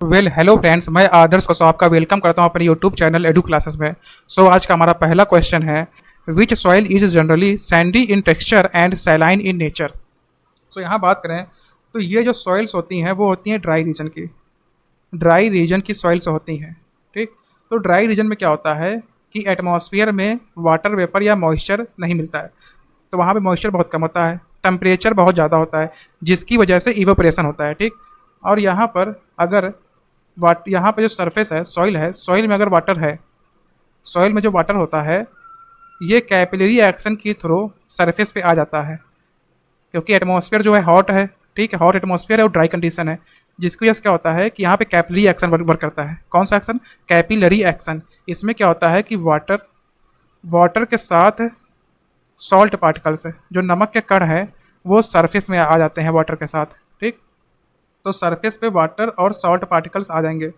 Hello friends, मैं आदर्श को आपका वेलकम करता हूं अपने यूट्यूब चैनल एडू क्लासेस में। आज का हमारा पहला क्वेश्चन है, which soil is generally Sandy in texture and saline in nature. यहाँ बात करें तो ये जो सॉइल्स होती हैं वो होती हैं ड्राई रीजन की सॉइल्स होती हैं। ठीक, तो ड्राई रीजन में क्या होता है कि एटमॉस्फेयर में वाटर वेपर या मॉइस्चर नहीं मिलता है, तो वहाँ पे मॉइस्चर बहुत कम होता है, टेम्परेचर बहुत ज़्यादा होता है, जिसकी वजह से इवेपोरेशन होता है। ठीक, और यहाँ पर अगर यहाँ पे जो सरफेस है, सॉइल में अगर वाटर है, सॉइल में जो वाटर होता है ये कैपिलरी एक्शन के थ्रू सरफेस पे आ जाता है, क्योंकि एटमॉस्फेयर जो है हॉट है। ठीक है, हॉट एटमॉस्फेयर है और ड्राई कंडीशन है, जिसकी वजह से क्या होता है कि यहाँ पे कैपिलरी एक्शन वर्क करता है। कौन सा एक्शन? Capillary action. इसमें क्या होता है कि वाटर के साथ सॉल्ट पार्टिकल्स, जो नमक के कण है, वो सरफेस में आ जाते हैं वाटर के साथ। ठीक, तो सरफेस पे वाटर और सॉल्ट पार्टिकल्स आ जाएंगे।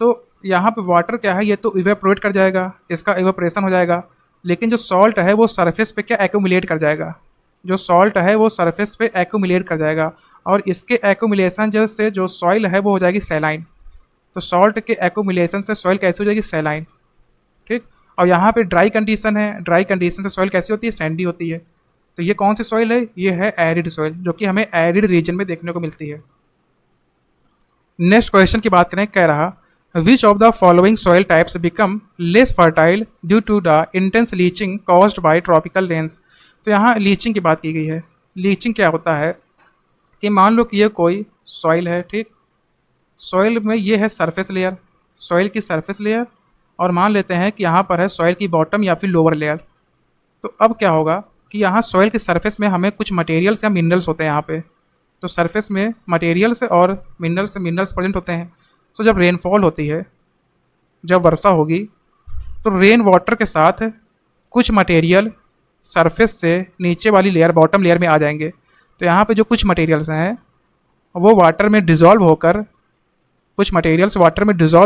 तो यहाँ पे वाटर क्या है, ये तो इवेपोरेट कर जाएगा, इसका इवेपोरेशन हो जाएगा, लेकिन जो सॉल्ट है वो सरफेस पे क्या एक्यूमुलेट कर जाएगा, और इसके एक्यूमुलेशन से जो सॉइल है वो हो जाएगी सैलाइन। तो सॉल्ट के एक्यूमुलेशन से सॉइल कैसी हो जाएगी? सैलाइन। ठीक, और यहाँ पे ड्राई कंडीशन है, ड्राई कंडीशन से सॉइल कैसी होती है? सैंडी होती है। तो ये कौन सी सॉइल है? ये है एरिड सॉइल, जो कि हमें एरिड रीजन में देखने को मिलती है। नेक्स्ट क्वेश्चन की बात करें, कह रहा which of the following soil types become less fertile due to the intense leaching caused by tropical rains. तो यहाँ लीचिंग की बात की गई है। लीचिंग क्या होता है कि मान लो कि ये कोई सॉइल है। ठीक, सॉइल में ये है सरफेस लेयर, सॉइल की सरफेस लेयर, और मान लेते हैं कि यहाँ पर है सॉइल की बॉटम या फिर लोअर लेयर। तो अब क्या होगा कि यहाँ सॉइल की सरफेस में हमें कुछ मटेरियल्स या मिनरल्स होते हैं यहाँ पे। तो सरफेस में मटेरियल्स और मिनरल्स प्रेजेंट होते हैं। तो जब रेनफॉल होती है, जब वर्षा होगी, तो रेन वाटर के साथ कुछ मटेरियल सरफेस से नीचे वाली लेयर, बॉटम लेयर में आ जाएंगे। तो यहाँ पे जो कुछ मटेरियल्स हैं वो वाटर में डिज़ोल्व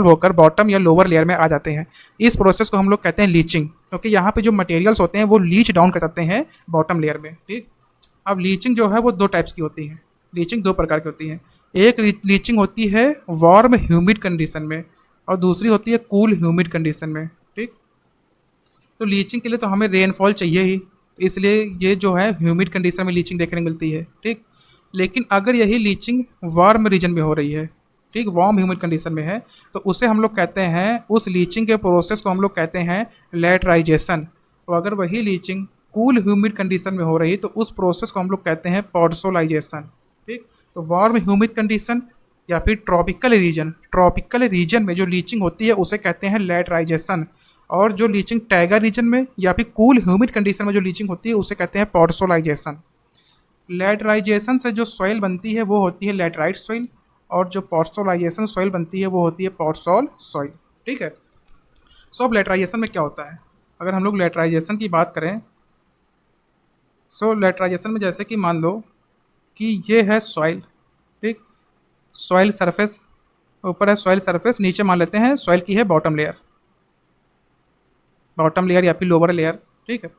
होकर बॉटम या लोअर लेयर में आ जाते हैं। इस प्रोसेस को हम लोग कहते हैं लीचिंग, क्योंकि यहाँ पे जो मटेरियल्स होते हैं वो लीच डाउन कर जाते हैं बॉटम लेयर में। ठीक, अब लीचिंग जो है वो दो टाइप्स की होती है। लीचिंग दो प्रकार की होती है। एक लीचिंग होती है वार्म ह्यूमिड कंडीशन में, और दूसरी होती है कूल ह्यूमिड कंडीशन में। ठीक, तो लीचिंग के लिए तो हमें रेनफॉल चाहिए ही, इसलिए ये जो है ह्यूमिड कंडीशन में लीचिंग देखने को मिलती है। ठीक, लेकिन अगर यही लीचिंग वार्म रीजन में हो रही है, ठीक, वार्म ह्यूमिड कंडीशन में है, तो उसे हम लोग कहते हैं, उस लीचिंग के प्रोसेस को हम लोग कहते हैं लेटराइजेशन। और अगर वही लीचिंग कूल ह्यूमिड कंडीशन में हो रही तो उस प्रोसेस को हम लोग कहते हैं पॉडसोलाइजेशन। ठीक, तो वार्म ह्यूमिड कंडीशन या फिर ट्रॉपिकल रीजन में जो लीचिंग होती है उसे कहते हैं लेटराइजेशन, और जो लीचिंग टैगर रीजन में या फिर कूल ह्यूमिड कंडीशन में जो लीचिंग होती है उसे कहते हैं पॉडसोलाइजेशन। लेटराइजेशन से जो सॉइल बनती है वो होती है लेटराइट सॉइल, और जो पॉडसोलाइजेशन सॉइल बनती है वो होती है पॉडसोल सॉइल। ठीक है, अब लेटराइजेशन में क्या होता है? अगर हम लोग लेटराइजेशन की बात करें, लेटराइजेशन में जैसे कि मान लो कि ये है सॉइल। ठीक, सॉइल सरफेस, ऊपर है सॉइल सरफेस, नीचे मान लेते हैं सॉइल की है बॉटम लेयर या फिर लोअर लेयर। ठीक है,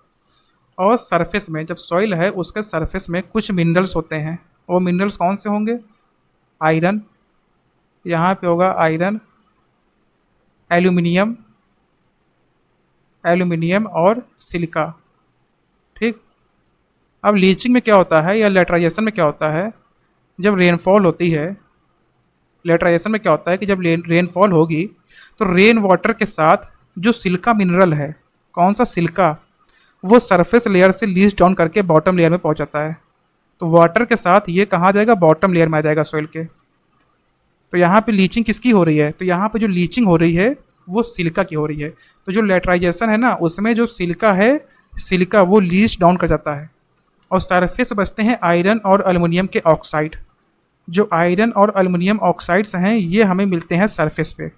और सरफेस में जब सॉइल है उसके सरफेस में कुछ मिनरल्स होते हैं। वो मिनरल्स कौन से होंगे? आयरन, यहाँ पे होगा आयरन, एल्यूमिनियम और सिलिका। ठीक, अब लीचिंग में क्या होता है या लेटराइजेशन में क्या होता है, जब रेनफॉल होती है, लेटराइजेशन में क्या होता है कि जब रेनफॉल होगी तो रेन वाटर के साथ जो सिलिका मिनरल है, कौन सा? सिलिका, वो सरफेस लेयर से लीच डाउन करके बॉटम लेयर में पहुंच जाता है। तो वाटर के साथ ये कहाँ जाएगा? बॉटम लेयर में आ जाएगा सॉइल के। तो यहाँ पे लीचिंग किसकी हो रही है? तो यहाँ पे जो लीचिंग हो रही है वो सिलिका की हो रही है। तो जो लेटराइजेशन है ना, उसमें जो सिलिका वो लीच डाउन कर जाता है, और सरफेस बचते हैं आयरन और एल्युमिनियम के ऑक्साइड। जो आयरन और एल्युमिनियम ऑक्साइड्स हैं ये हमें मिलते हैं सरफेस पे।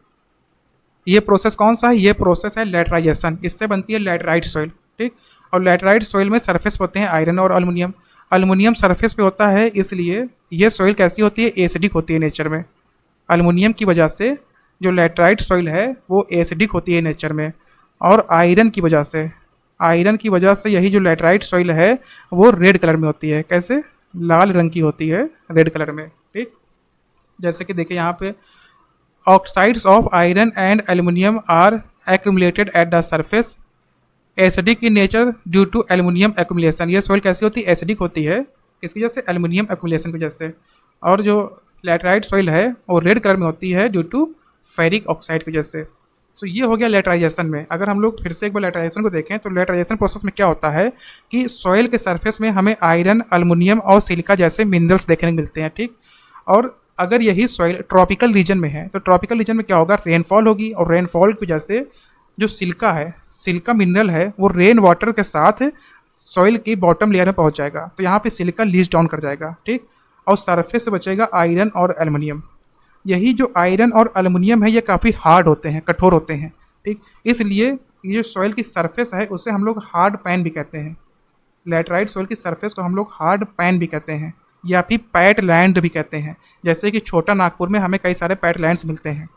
ये प्रोसेस कौन सा है? ये प्रोसेस है लेटराइजेशन, इससे बनती है लेटराइट सॉइल। ठीक, और लेटराइट सॉइल में सरफेस होते हैं आयरन और एल्युमिनियम सरफेस पे होता है, इसलिए ये सॉइल कैसी होती है? एसिडिक होती है नेचर में। एल्युमिनियम की वजह से जो लेटराइट सॉइल है वो एसिडिक होती है नेचर में, और आयरन की वजह से यही जो लेटराइट सॉइल है वो रेड कलर में होती है। कैसे? लाल रंग की होती है, रेड कलर में। ठीक, जैसे कि देखिए यहाँ पे oxides of iron and aluminium are accumulated at the surface, acidic in nature due to aluminium accumulation. ये सॉइल कैसी होती है? एसिडिक होती है, इसकी वजह से एल्यूमिनियम एक्यूमुलेशन की वजह से। और जो लैटराइट सॉइल है वो रेड कलर में होती है ड्यू टू फेरिक ऑक्साइड की वजह से। तो ये हो गया लेटराइजेशन में। अगर हम लोग फिर से एक बार लेटराइजेशन को देखें तो लेटराइजेशन प्रोसेस में क्या होता है कि सॉइल के सरफेस में हमें आयरन, एल्युमिनियम और सिलिका जैसे मिनरल्स देखने को मिलते हैं, ठीक। और अगर यही सॉइल ट्रॉपिकल रीजन में है तो ट्रॉपिकल रीजन में क्या होगा? रेनफॉल होगी, और रेनफॉल की वजह से जो सिलिका है, सिलिका मिनरल है, वो रेन वाटर के साथ सॉइल की बॉटम लेयर में पहुंच जाएगा। तो यहाँ पे सिलिका लीच डाउन कर जाएगा, ठीक। और सरफेस से बचेगा आयरन और एल्युमिनियम। यही जो आयरन और एल्युमिनियम है ये काफ़ी हार्ड होते हैं, कठोर होते हैं, ठीक। इसलिए ये जो सॉइल की सरफेस है उसे हम लोग हार्ड पैन भी कहते हैं। लैटराइट सॉइल की सरफेस को हम लोग हार्ड पैन भी कहते हैं, या फिर पैट लैंड भी कहते हैं। जैसे कि छोटा नागपुर में हमें कई सारे पैट लैंड्स मिलते हैं,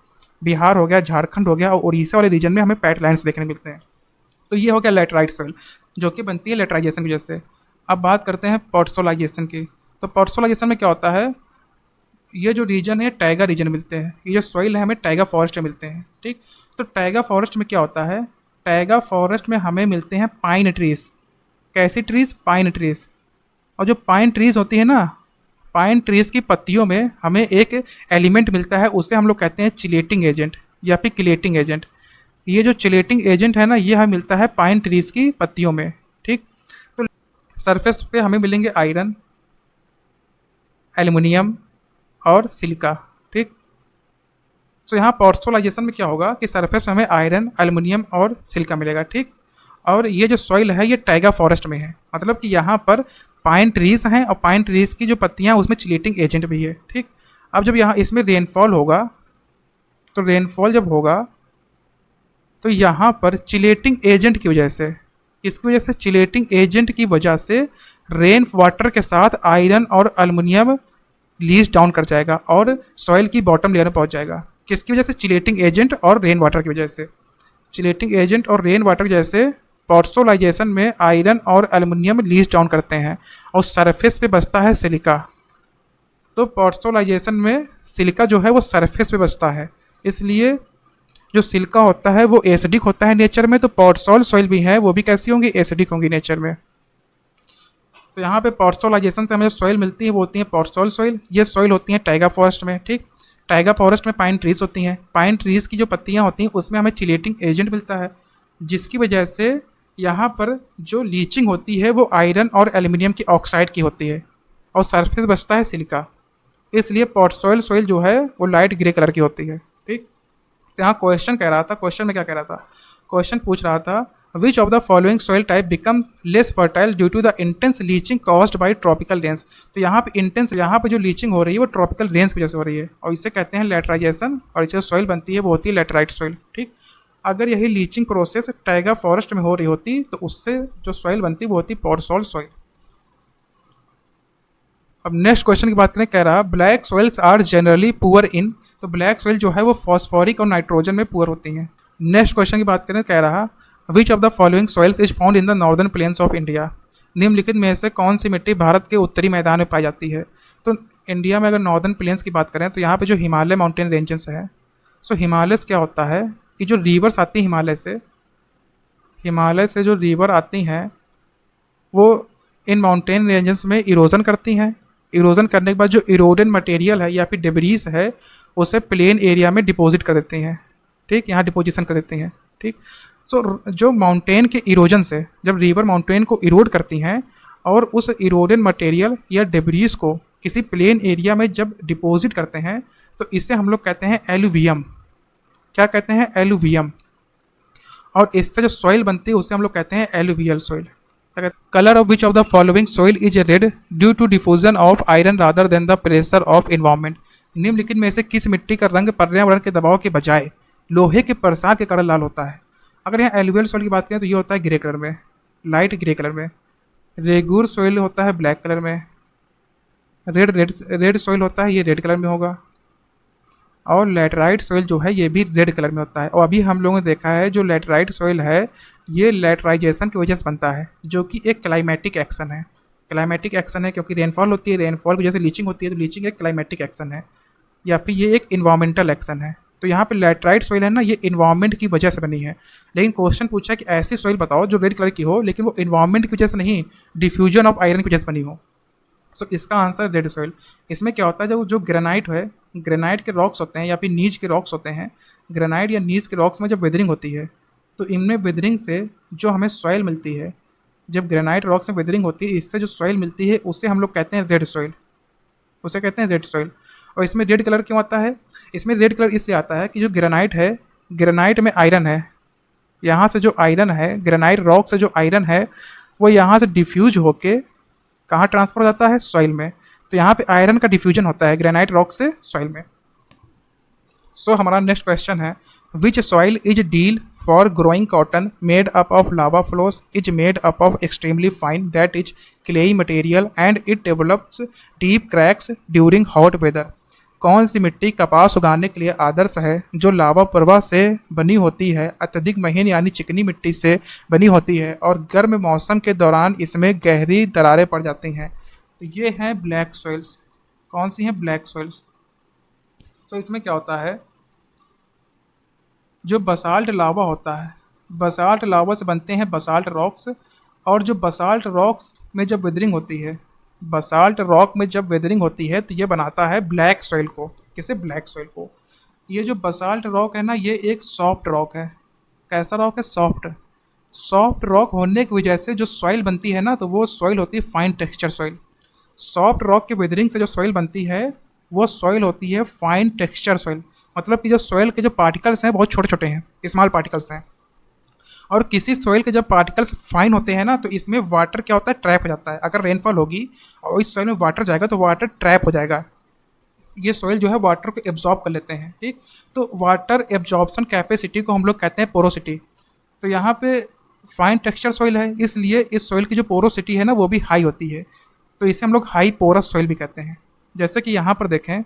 बिहार हो गया, झारखंड हो गया, और उड़ीसा वाले रीजन में हमें पैट लैंड्स देखने मिलते हैं। तो ये हो गया लैटराइट सॉइल जो कि बनती है लेटराइजेशन की वजह से। अब बात करते हैं पॉडसोलाइजेशन की। तो पॉडसोलाइजेशन में क्या होता है? ये जो रीजन है टाइगर रीजन मिलते हैं, ये जो सॉइल है हमें टाइगर फॉरेस्ट में मिलते हैं, ठीक। तो टाइगर फॉरेस्ट में क्या होता है? टाइगर फॉरेस्ट में हमें मिलते हैं पाइन ट्रीज। कैसी ट्रीज? Pine trees. और जो पाइन ट्रीज होती है ना, पाइन ट्रीज की पत्तियों में हमें एक एलिमेंट मिलता है, उसे हम लोग कहते हैं चिलेटिंग एजेंट या फिर किलेटिंग एजेंट। ये जो चिलेटिंग एजेंट है ना, ये हमें मिलता है पाइन ट्रीज की पत्तियों में, ठीक। तो सरफेस पे हमें मिलेंगे आयरन, एल्युमिनियम और सिलिका, ठीक। तो यहाँ पॉडसोलाइजेशन में क्या होगा कि सरफेस में हमें आयरन, एल्युमिनियम और सिलिका मिलेगा, ठीक। और ये जो सॉइल है ये टाइगर फॉरेस्ट में है, मतलब कि यहाँ पर पाइन ट्रीज हैं, और पाइन ट्रीज की जो पत्तियाँ उसमें चिलेटिंग एजेंट भी है, ठीक। अब जब यहाँ इसमें रेनफॉल होगा, तो रेनफॉल जब होगा तो यहाँ पर चिलेटिंग एजेंट की वजह से, इसकी वजह से चिलेटिंग एजेंट की वजह से रेन वाटर के साथ आयरन और एल्युमिनियम लीच डाउन कर जाएगा और सॉइल की बॉटम लेयर में पहुंच जाएगा। किसकी वजह से? चिलेटिंग एजेंट और रेन वाटर की वजह से। चिलेटिंग एजेंट और रेन वाटर की वजह से पॉडसोलाइजेशन में आयरन और एल्युमिनियम लीच डाउन करते हैं और सरफेस पे बचता है सिलिका। तो पॉडसोलाइजेशन में सिलिका जो है वो सरफेस पे बचता है, इसलिए जो सिलिका होता है वो एसिडिक होता है नेचर में। तो पॉडसोल सॉइल भी है वो भी कैसी होंगी? एसिडिक होंगी नेचर में। तो यहाँ पे पॉडसोलाइजेशन से हमें जो सॉइल मिलती है वो होती है पॉडसोल सॉइल। ये सॉइल होती है टाइगर फॉरेस्ट में, ठीक। टाइगर फॉरेस्ट में पाइन ट्रीज होती हैं, पाइन ट्रीज की जो पत्तियाँ होती हैं उसमें हमें चिलेटिंग एजेंट मिलता है, जिसकी वजह से यहाँ पर जो लीचिंग होती है वो आयरन और एल्युमिनियम की ऑक्साइड की होती है और सरफेस बचता है सिलिका। इसलिए पॉडसोल सॉइल जो है वो लाइट ग्रे कलर की होती है, ठीक। तो यहाँ क्वेश्चन कह रहा था, क्वेश्चन में क्या कह रहा था? क्वेश्चन पूछ रहा था which of the following soil type become less fertile due to the intense leaching caused by tropical rains. तो यहाँ पे इंटेंस, यहाँ पे जो लीचिंग हो रही है वो ट्रॉपिकल रेंस की वजह से हो रही है, और इसे कहते हैं लेटराइजेशन। और जो सॉइल बनती है वो होती है लेटराइट सॉइल, ठीक। अगर यही लीचिंग प्रोसेस टाइगर फॉरेस्ट में हो रही होती तो उससे जो सॉइल बनती वो होती पॉडसोल सॉइल। अब नेक्स्ट क्वेश्चन की बात करें, कह रहा black soils are generally poor in. तो ब्लैक सॉइल जो है वो फॉस्फोरिक और नाइट्रोजन में पुअर होती हैं। नेक्स्ट क्वेश्चन की बात करें, कह रहा which of the following soils is found in the northern plains of India. निम्नलिखित में से कौन सी मिट्टी भारत के उत्तरी मैदान में पाई जाती है? तो इंडिया में अगर नॉर्दर्न प्लेन्स की बात करें तो यहाँ पे जो हिमालय माउंटेन रेंजेस है, सो हिमालय क्या होता है कि जो रिवर्स आती हैं हिमालय से जो रिवर आती हैं वो इन माउंटेन रेंजेस में इरोजन करती हैं। इरोजन करने के बाद जो इरोडन मटेरियल है या फिर डेब्रीज है उसे प्लेन एरिया में डिपॉजिट कर देते हैं, ठीक। यहाँ डिपोजिशन कर देते हैं, ठीक। सो जो माउंटेन के इरोजन से जब रिवर माउंटेन को इरोड करती हैं और उस इरोडन मटेरियल या डेब्रीज को किसी प्लेन एरिया में जब डिपॉजिट करते हैं तो इसे हम लोग कहते हैं एलुवियम। क्या कहते हैं? एलुवियम। और इससे जो सॉइल बनती है उसे हम लोग कहते हैं alluvial soil. Colour of which of the following soil is red due to diffusion of iron rather than the pressure of environment. निम्नलिखित में से किस मिट्टी का रंग पर्यावरण के दबाव के बजाय लोहे के प्रसार के कारण लाल होता है? अगर यहाँ एलुवियल सॉइल की बात करें तो ये होता है ग्रे कलर में, लाइट ग्रे कलर में। रेगुर सॉइल होता है ब्लैक कलर में। रेड सॉइल होता है, ये रेड कलर में होगा। और लेटराइट सॉइल जो है ये भी रेड कलर में होता है। और अभी हम लोगों ने देखा है जो लेटराइट सॉइल है ये लेटराइजेशन की वजह से बनता है, जो कि एक क्लाइमेटिक एक्शन है। क्लाइमेटिक एक्शन है क्योंकि रेनफॉल होती है, रेनफॉल की वजह से लीचिंग होती है, तो लीचिंग एक क्लाइमेटिक एक्शन है, या फिर ये एक इन्वायरमेंटल एक्शन है। तो यहाँ पे लैटराइट सॉइल है ना, ये इन्वायरमेंट की वजह से बनी है। लेकिन क्वेश्चन पूछा कि ऐसी सॉइल बताओ जो रेड कलर की हो लेकिन वो इन्वायरमेंट की वजह से नहीं, डिफ्यूजन ऑफ आयरन की वजह से बनी हो। सो इसका आंसर रेड सॉइल। इसमें क्या होता है, जो जो ग्रेनाइट है, ग्रेनाइट के रॉक्स होते हैं या फिर नीच के रॉक्स होते हैं, ग्रेनाइट या नीच के रॉक्स में जब वेदरिंग होती है तो इनमें वेदरिंग से जो हमें सॉइल मिलती है, जब ग्रेनाइट रॉक्स में वेदरिंग होती है इससे जो सॉइल मिलती है उसे हम लोग कहते हैं रेड सॉइल, उसे कहते हैं रेड सॉइल। और इसमें रेड कलर क्यों आता है? इसमें रेड कलर इसलिए आता है कि जो ग्रेनाइट है, ग्रेनाइट में आयरन है, यहाँ से जो आयरन है, ग्रेनाइट रॉक से जो आयरन है वो यहाँ से डिफ्यूज होके कहाँ ट्रांसफर हो जाता है? सॉइल में। तो यहाँ पे आयरन का डिफ्यूजन होता है ग्रेनाइट रॉक से सॉइल में। सो हमारा नेक्स्ट क्वेश्चन है, which soil is deal for growing cotton made up of lava flows is made up of extremely fine that is clayey material and it develops deep cracks during hot weather. कौन सी मिट्टी कपास उगाने के लिए आदर्श है, जो लावा प्रवाह से बनी होती है, अत्यधिक महीन यानी चिकनी मिट्टी से बनी होती है और गर्म मौसम के दौरान इसमें गहरी दरारें पड़ जाती हैं? तो ये हैं ब्लैक सॉइल्स। कौन सी हैं? Black soils. तो इसमें क्या होता है, जो बसाल्ट लावा होता है, बसाल्ट लावा से बनते हैं बसाल्ट रॉक्स, और जो बसाल्ट रॉक्स में जब वेदरिंग होती है, बसाल्ट रॉक में जब वेदरिंग होती है तो ये बनाता है ब्लैक सॉइल को। किसे? ब्लैक सॉइल को। ये जो बसाल्ट रॉक है ना, ये एक सॉफ्ट रॉक है। कैसा रॉक है? सॉफ्ट। सॉफ्ट रॉक होने की वजह से जो सॉइल बनती है ना, तो वो सॉइल होती है fine texture soil. Soft rock के वेदरिंग से जो सॉइल बनती है वो सॉइल होती है फाइन टेक्सचर सॉइल। मतलब कि जो सॉइल के जो पार्टिकल्स हैं बहुत छोटे छोटे हैं, स्मॉल पार्टिकल्स हैं। और किसी सॉइल के जब पार्टिकल्स फाइन होते हैं ना, तो इसमें वाटर क्या होता है? ट्रैप हो जाता है। अगर रेनफॉल होगी और इस सॉइल में वाटर जाएगा तो वाटर ट्रैप हो जाएगा। ये सॉइल जो है वाटर को एब्जॉर्ब कर लेते हैं, ठीक। तो वाटर एब्जॉर्प्शन कैपेसिटी को हम लोग कहते हैं पोरोसिटी। तो यहाँ पे फाइन टेक्सचर सॉइल है, इसलिए इस सॉइल की जो पोरोसिटी है ना वो भी हाई होती है। तो इसे हम लोग हाई पोरस सॉइल भी कहते हैं। जैसे कि यहाँ पर देखें,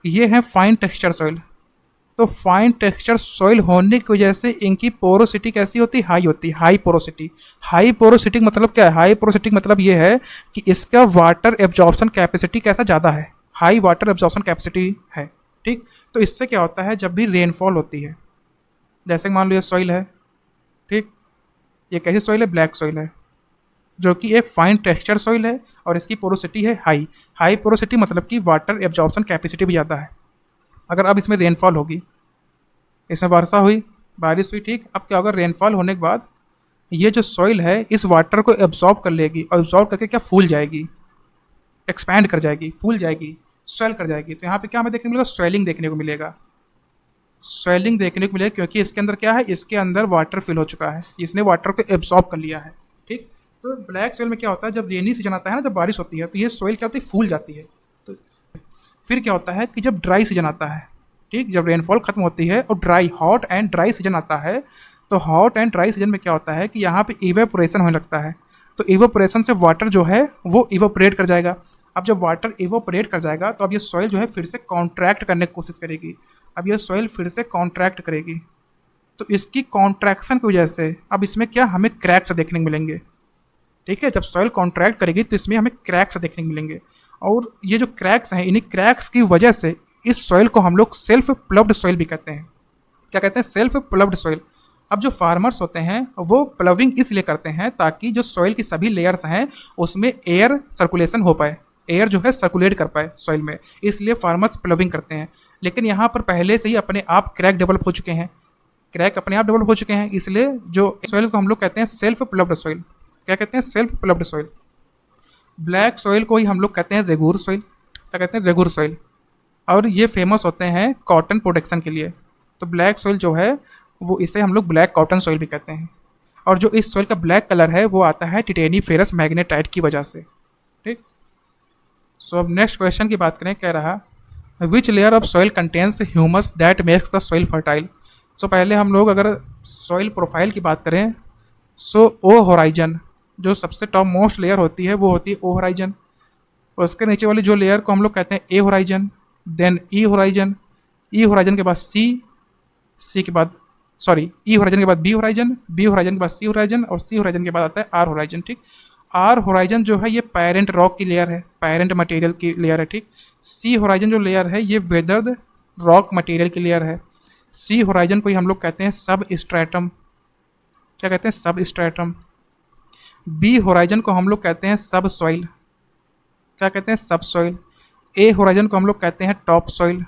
ये है फाइन टेक्सचर सॉइल। तो फाइन टेक्सचर सॉइल होने की वजह से इनकी पोरोसिटी कैसी होती है? हाई होती है, हाई पोरोसिटी। हाई पोरोसिटी मतलब क्या है? हाई पोरोसिटी मतलब ये है कि इसका वाटर एब्जॉर्प्शन कैपेसिटी कैसा ज़्यादा है, हाई वाटर एब्जॉर्प्शन कैपेसिटी है, ठीक। तो इससे क्या होता है, जब भी रेनफॉल होती है, जैसे मान लो ये सॉइल है, ठीक, ये कैसी सॉइल है? ब्लैक सॉइल है, जो कि एक फाइन टेक्सचर सॉइल है और इसकी पोरोसिटी है हाई। हाई पोरोसिटी मतलब कि वाटर एब्जॉर्प्शन कैपेसिटी भी ज़्यादा है। अगर अब इसमें रेनफॉल होगी, इसमें वर्षा हुई, बारिश हुई, ठीक। अब क्या होगा, रेनफॉल होने के बाद ये जो सॉइल है इस वाटर को एब्जॉर्ब कर लेगी और एब्जॉर्ब करके क्या फूल जाएगी, एक्सपैंड कर जाएगी, फूल जाएगी, स्वेल कर जाएगी। तो यहाँ पे क्या हमें देखने को मिलेगा? स्वेलिंग देखने को मिलेगा, स्वेलिंग देखने को मिलेगा, क्योंकि इसके अंदर क्या है, इसके अंदर वाटर फिल हो चुका है, इसने वाटर को एब्जॉर्ब कर लिया है, ठीक। तो ब्लैक सॉइल में क्या होता है, जब रेनी सीजन आता है ना, जब बारिश होती है तो ये सॉइल क्या होती है? फूल जाती है। तो फिर क्या होता है कि जब ड्राई सीजन आता है, ठीक, जब रेनफॉल खत्म होती है और dry, hot and dry season आता है, तो हॉट एंड ड्राई सीजन में क्या होता है कि यहाँ पे इवेपोरेशन होने लगता है। तो इवेपोरेशन से वाटर जो है वो इवेपोरेट कर जाएगा। अब जब वाटर इवेपोरेट कर जाएगा तो अब ये सॉइल जो है फिर से कॉन्ट्रैक्ट करने की कोशिश करेगी। अब ये सॉइल फिर से कॉन्ट्रैक्ट करेगी, तो इसकी कॉन्ट्रैक्शन की वजह से अब इसमें क्या हमें क्रैक्स देखने को मिलेंगे, ठीक है। जब सॉइल कॉन्ट्रैक्ट करेगी तो इसमें हमें क्रैक्स देखने को मिलेंगे, और ये जो क्रैक्स हैं, इन्हीं क्रैक्स की वजह से इस सॉइल को हम लोग सेल्फ प्लव्ड सॉइल भी कहते हैं। क्या कहते हैं? Self ploughed soil. अब जो फार्मर्स होते हैं वो प्लविंग इसलिए करते हैं ताकि जो सॉइल की सभी लेयर्स हैं उसमें एयर सर्कुलेशन हो पाए, एयर जो है सर्कुलेट कर पाए सॉइल में, इसलिए फार्मर्स प्लविंग करते हैं। लेकिन यहाँ पर पहले से ही अपने आप क्रैक डेवलप हो चुके हैं, क्रैक अपने आप डेवलप हो चुके हैं, इसलिए जो सॉइल को हम लोग कहते हैं सेल्फ प्लव्ड सॉइल। क्या कहते हैं? Self ploughed soil. Black soil को ही हम लोग कहते हैं रेगुर सॉइल। क्या कहते हैं? रेगुर सॉइल। और ये फेमस होते हैं कॉटन प्रोडक्शन के लिए। तो ब्लैक सॉइल जो है वो इसे हम लोग ब्लैक कॉटन सॉइल भी कहते हैं। और जो इस सॉइल का ब्लैक कलर है वो आता है टिटेनी फेरस मैग्नेटाइट की वजह से, ठीक। सो अब नेक्स्ट क्वेश्चन की बात करें, कह रहा which layer of soil contains humus that makes the soil fertile. So पहले हम लोग अगर सॉइल प्रोफाइल की बात करें, सो ओ होराइजन जो सबसे टॉप मोस्ट लेयर होती है वो होती है ओ होराइजन। उसके नीचे वाली जो लेयर को हम लोग कहते हैं A horizon, then E horizon, E horizon के बाद सी के बाद ई होराइजन के बाद बी होराइजन, बी होराइजन के बाद सी होराइजन, और सी होराइजन के बाद आता है आर होराइजन, ठीक। आर होराइजन जो है ये पेरेंट रॉक की लेयर है, पेरेंट मटेरियल की लेयर है, ठीक। सी होराइजन जो लेयर है ये वेदर्ड रॉक मटेरियल की लेयर है। सी होराइजन को ही हम लोग कहते हैं सब स्ट्रेटम, क्या कहते हैं, सब स्ट्रेटम। बी होराइजन को हम लोग कहते हैं सब सॉइल, क्या कहते हैं, सब सॉइल। ए होराइजन को हम लोग कहते हैं top soil,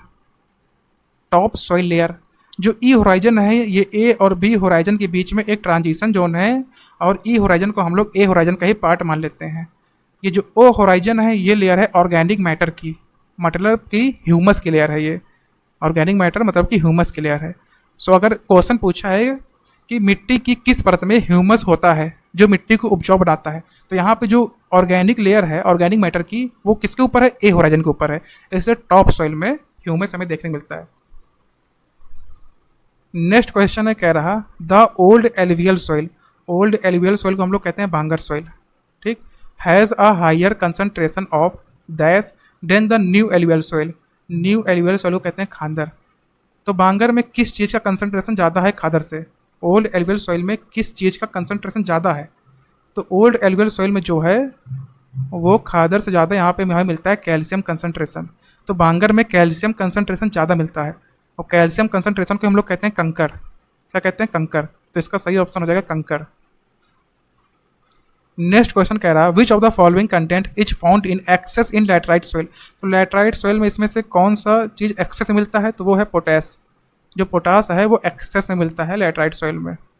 top soil layer. जो ई होराइजन है ये ए और बी होराइजन के बीच में एक ट्रांजिशन जोन है, और ई होराइजन को हम लोग ए होराइजन का ही पार्ट मान लेते हैं। ये जो ओ होराइजन है ये लेयर है ऑर्गेनिक मैटर की, मतलब कि ह्यूमस की लेयर है ये। ऑर्गेनिक मैटर मतलब कि ह्यूमस की लेयर है। सो अगर क्वेश्चन पूछा है कि मिट्टी की किस परत में ह्यूमस होता है जो मिट्टी को उपजाऊ बनाता है, तो यहाँ पे जो ऑर्गेनिक लेयर है ऑर्गेनिक मैटर की वो किसके ऊपर है, ए होराइजन के ऊपर है। इसलिए टॉप सॉइल में ह्यूमस हमें देखने मिलता है। नेक्स्ट क्वेश्चन है, कह रहा the old alluvial soil, old alluvial soil को हम लोग कहते हैं बांगर सॉइल, ठीक। Has a higher concentration of dash than the new alluvial soil, new alluvial soil को कहते हैं खादर। तो बांगर में किस चीज़ का कंसनट्रेशन ज़्यादा है खादर से, ओल्ड एलुवियल सॉइल में किस चीज़ का कंसनट्रेशन ज़्यादा है। तो ओल्ड एलुवियल सॉइल में जो है वो खादर से ज़्यादा यहाँ पे हमें मिलता है कैल्शियम कंसनट्रेशन। तो बांगर में कैल्शियम कंसनट्रेशन ज़्यादा मिलता है, और कैल्शियम कंसनट्रेशन को हम लोग कहते हैं कंकर, क्या कहते हैं, कंकर। तो इसका सही ऑप्शन हो जाएगा कंकर। नेक्स्ट क्वेश्चन कह रहा which of the following content is found in excess in laterite soil. तो लैटराइट सॉइल में इसमें से कौन सा चीज़ एक्सेस में मिलता है, तो वो है पोटैश। जो पोटास है वो एक्सेस में मिलता है लैटराइट सॉइल में।